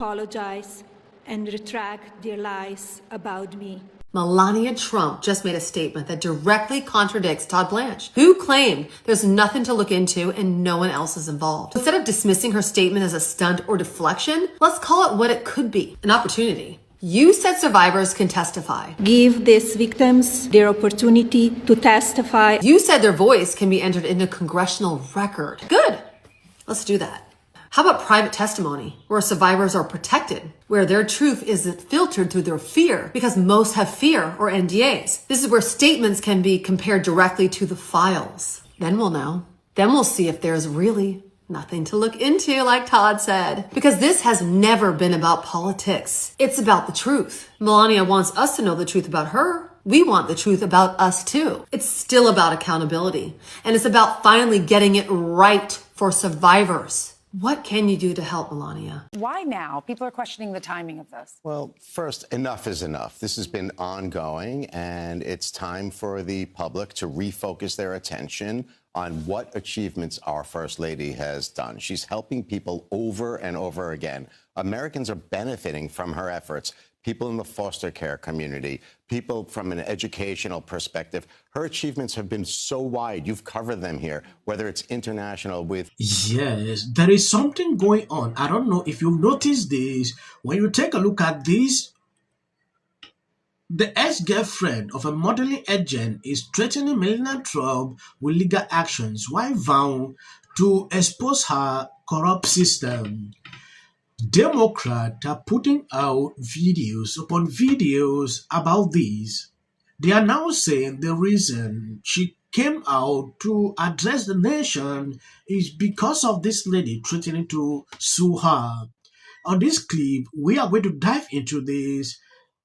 apologize and retract their lies about me. Melania Trump just made a statement that directly contradicts Todd Blanche, who claimed there's nothing to look into and no one else is involved. Instead of dismissing her statement as a stunt or deflection, let's call it what it could be, an opportunity. You said survivors can testify. Give these victims their opportunity to testify. You said their voice can be entered into congressional record. Good. Let's do that. How about private testimony, where survivors are protected, where their truth isn't filtered through their fear, because most have fear or NDAs. This is where statements can be compared directly to the files. Then we'll know. Then we'll see if there's really nothing to look into, like Todd said. Because this has never been about politics. It's about the truth. Melania wants us to know the truth about her. We want the truth about us too. It's still about accountability. And it's about finally getting it right for survivors. What can you do to help, Melania? Why now? People are questioning the timing of this. Well, first, enough is enough. This has been ongoing, and it's time for the public to refocus their attention on what achievements our First Lady has done. She's helping people over and over again. Americans are benefiting from her efforts. People in the foster care community, people from an educational perspective. Her achievements have been so wide. You've covered them here, whether it's international with... Yes, there is something going on. I don't know if you've noticed this. When you take a look at this, the ex-girlfriend of a modeling agent is threatening Melania Trump with legal actions while vowing to expose her corrupt system. Democrats are putting out videos upon videos about this. They are now saying the reason she came out to address the nation is because of this lady threatening to sue her. On this clip, we are going to dive into this.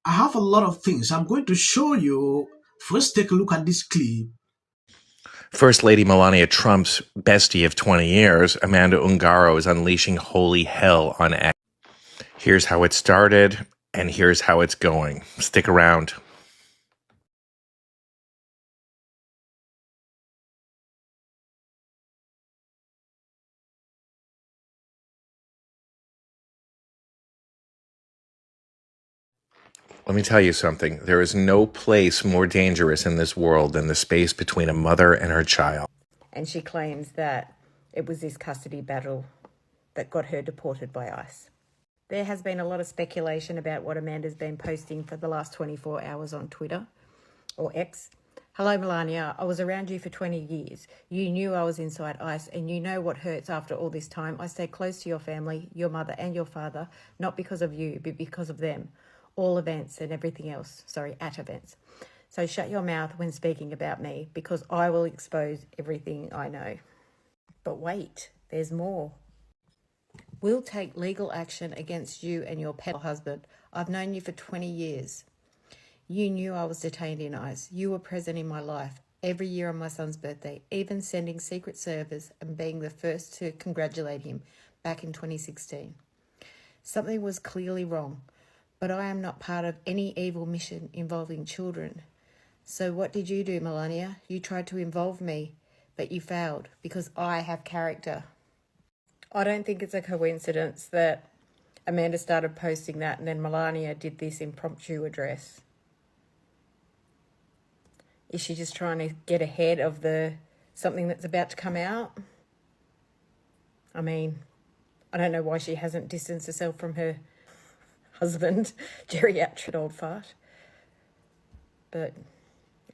I have a lot of things I'm going to show you. First, take a look at this clip. First Lady Melania Trump's bestie of 20 years, Amanda Ungaro, is unleashing holy hell on X. Here's how it started, and here's how it's going. Stick around. Let me tell you something. There is no place more dangerous in this world than the space between a mother and her child. And she claims that it was this custody battle that got her deported by ICE. There has been a lot of speculation about what Amanda's been posting for the last 24 hours on Twitter, or X. Hello, Melania. I was around you for 20 years. You knew I was inside ICE, and you know what hurts after all this time. I stay close to your family, your mother and your father, not because of you, but because of them. All events and everything else. Sorry, at events. So shut your mouth when speaking about me, because I will expose everything I know. But wait, there's more. We'll take legal action against you and your pet husband. I've known you for 20 years. You knew I was detained in ICE. You were present in my life every year on my son's birthday, even sending Secret Service and being the first to congratulate him back in 2016. Something was clearly wrong, but I am not part of any evil mission involving children. So what did you do, Melania? You tried to involve me, but you failed because I have character. I don't think it's a coincidence that Amanda started posting that and then Melania did this impromptu address. Is she just trying to get ahead of something that's about to come out? I mean, I don't know why she hasn't distanced herself from her husband, geriatric old fart. But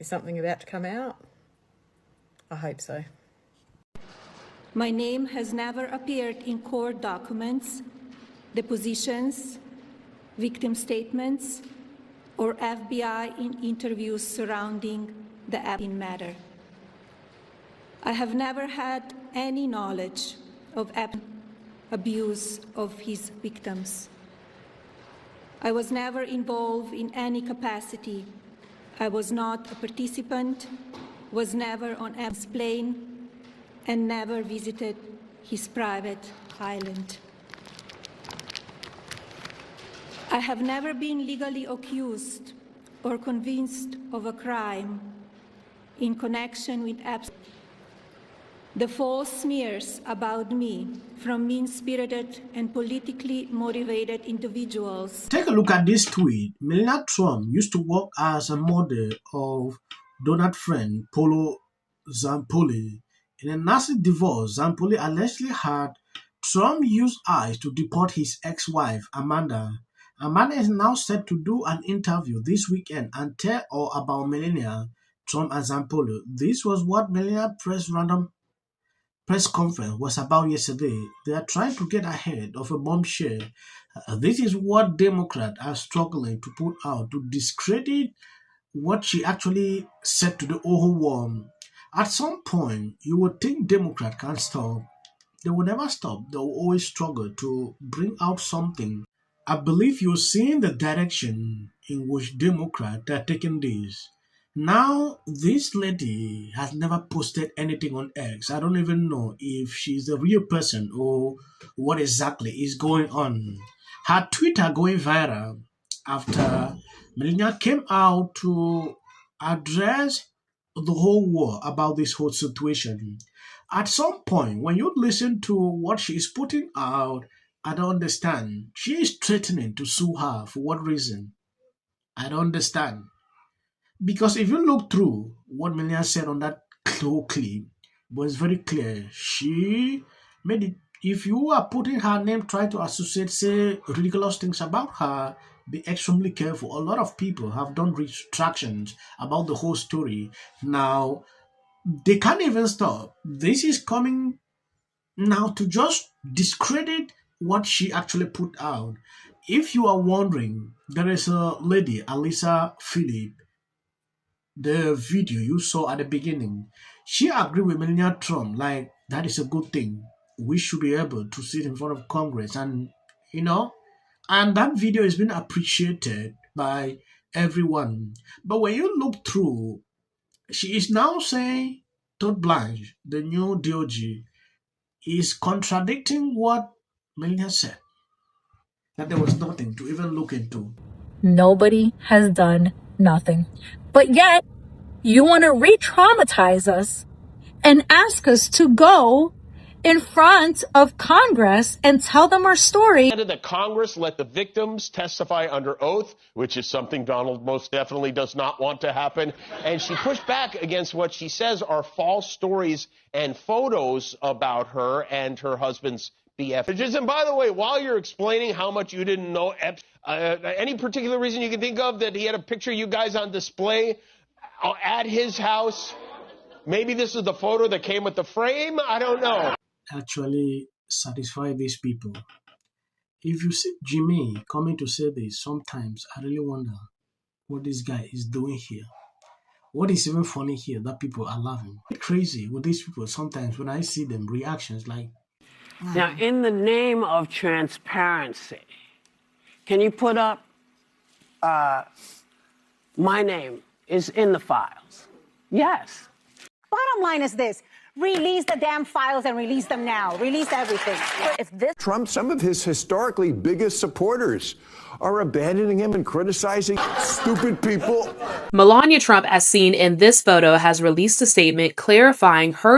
is something about to come out? I hope so. My name has never appeared in court documents, depositions, victim statements, or FBI in interviews surrounding the Epstein matter. I have never had any knowledge of abuse of his victims. I was never involved in any capacity. I was not a participant, was never on Epstein's plane, and never visited his private island. I have never been legally accused or convinced of a crime in connection with Epstein. The false smears about me from mean-spirited and politically motivated individuals. Take a look at this tweet. Melania Trump used to work as a model of Donald friend Polo Zampoli. In a nasty divorce, Zampoli allegedly had Trump use ICE to deport his ex-wife, Amanda. Amanda is now set to do an interview this weekend and tell all about Melania Trump and Zampoli. This was what Melania press conference was about yesterday. They are trying to get ahead of a bombshell. This is what Democrats are struggling to put out to discredit what she actually said to the whole world. At some point, you would think Democrats can't stop. They will never stop. They will always struggle to bring out something. I believe you're seeing the direction in which Democrats are taking this. Now, this lady has never posted anything on X. I don't even know if she's the real person or what exactly is going on. Her Twitter going viral after Melania came out to address the whole world about this whole situation. At some point, when you listen to what she is putting out, I don't understand. She is threatening to sue her. For what reason? I don't understand. Because if you look through what Melania said on that whole clip, it was very clear. She made it. If you are putting her name, try to associate, say ridiculous things about her, be extremely careful. A lot of people have done retractions about the whole story. Now, they can't even stop. This is coming now to just discredit what she actually put out. If you are wondering, there is a lady, Alisa Philip, the video you saw at the beginning. She agreed with Melania Trump, like, that is a good thing. We should be able to sit in front of Congress and, and that video has been appreciated by everyone. But when you look through, she is now saying Todd Blanche, the new DOG, is contradicting what Melania said, that there was nothing to even look into. Nobody has done nothing. But yet, you want to re-traumatize us and ask us to go in front of Congress and tell them our story. That Congress let the victims testify under oath, which is something Donald most definitely does not want to happen. And she pushed back against what she says are false stories and photos about her and her husband's BF. And by the way, while you're explaining how much you didn't know, any particular reason you can think of that he had a picture of you guys on display at his house? Maybe this is the photo that came with the frame? I don't know. Actually satisfy these people. If you see Jimmy coming to say this, sometimes I really wonder what this guy is doing here. What is even funny here that people are laughing. Crazy with these people sometimes when I see them reactions like. Now, in the name of transparency, can you put up my name is in the files? Yes. Bottom line is this. Release the damn files and release them now. Release everything. If this Trump, some of his historically biggest supporters are abandoning him and criticizing stupid people. Melania Trump, as seen in this photo, has released a statement clarifying her